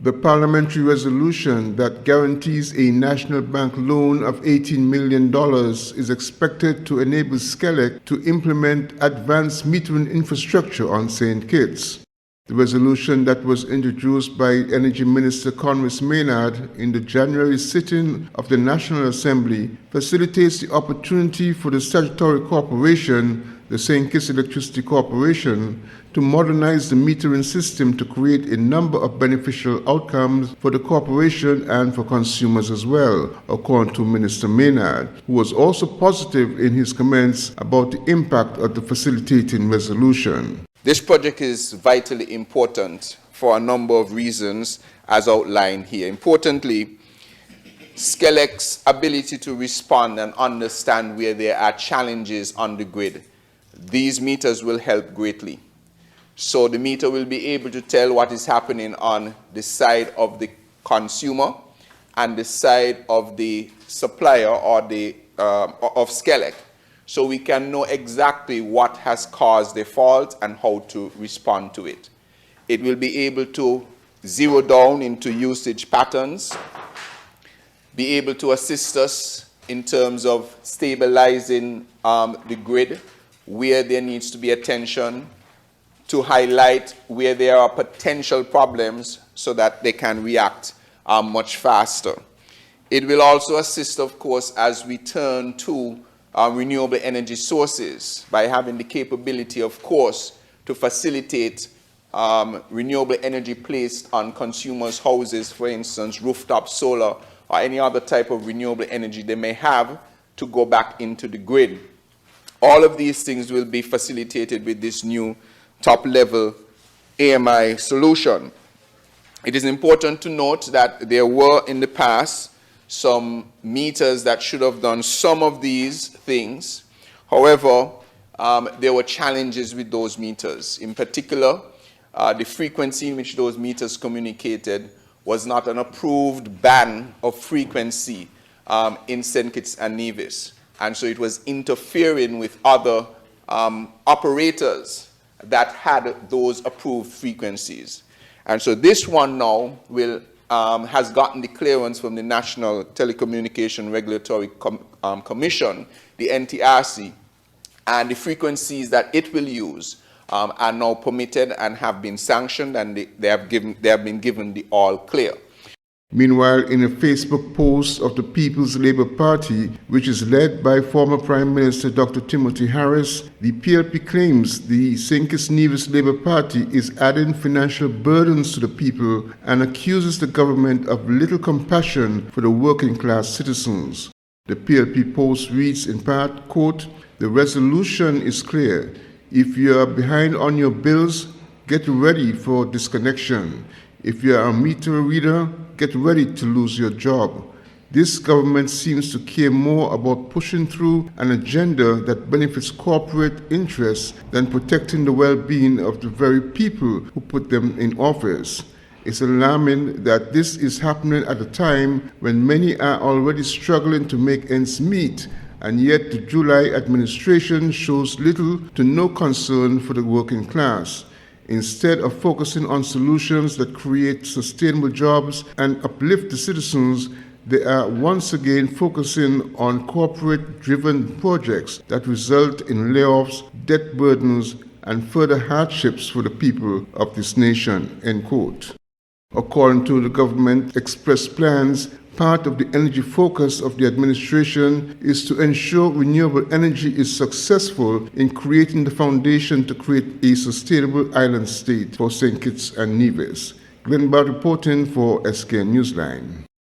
The parliamentary resolution that guarantees a national bank loan of $18 million is expected to enable SKELEC to implement advanced metering infrastructure on St. Kitts. The resolution that was introduced by Energy Minister Konris Maynard in the January sitting of the National Assembly facilitates the opportunity for the statutory corporation, the St. Kitts Electricity Corporation, to modernize the metering system to create a number of beneficial outcomes for the corporation and for consumers as well, according to Minister Maynard, who was also positive in his comments about the impact of the facilitating resolution. This project is vitally important for a number of reasons as outlined here. Importantly, SKELEC's ability to respond and understand where there are challenges on the grid. These meters will help greatly. So the meter will be able to tell what is happening on the side of the consumer and the side of the supplier or the of SKELEC. So we can know exactly what has caused the fault and how to respond to it. It will be able to zero down into usage patterns, be able to assist us in terms of stabilizing the grid where there needs to be attention, to highlight where there are potential problems so that they can react much faster. It will also assist, of course, as we turn to renewable energy sources by having the capability, of course, to facilitate renewable energy placed on consumers' houses, for instance, rooftop solar or any other type of renewable energy they may have to go back into the grid. All of these things will be facilitated with this new top-level AMI solution. It is important to note that there were in the past some meters that should have done some of these things. However, there were challenges with those meters. In particular, the frequency in which those meters communicated was not an approved band of frequency in St. Kitts and Nevis. And so it was interfering with other operators that had those approved frequencies. And so this one now will has gotten the clearance from the National Telecommunication Regulatory Commission, the NTRC, and the frequencies that it will use are now permitted and have been sanctioned, and they have been given the all clear. Meanwhile, in a Facebook post of the People's Labour Party, which is led by former Prime Minister Dr. Timothy Harris, the PLP claims the St. Kitts Nevis Labour Party is adding financial burdens to the people and accuses the government of little compassion for the working class citizens. The PLP post reads in part, quote, "The resolution is clear. If you are behind on your bills, get ready for disconnection. If you are a meter reader, get ready to lose your job. This government seems to care more about pushing through an agenda that benefits corporate interests than protecting the well-being of the very people who put them in office. It's alarming that this is happening at a time when many are already struggling to make ends meet, and yet the July administration shows little to no concern for the working class. Instead of focusing on solutions that create sustainable jobs and uplift the citizens, they are once again focusing on corporate-driven projects that result in layoffs, debt burdens, and further hardships for the people of this nation," end quote. According to the government expressed plans, part of the energy focus of the administration is to ensure renewable energy is successful in creating the foundation to create a sustainable island state for St. Kitts and Nevis. Glenn Bart reporting for SK Newsline.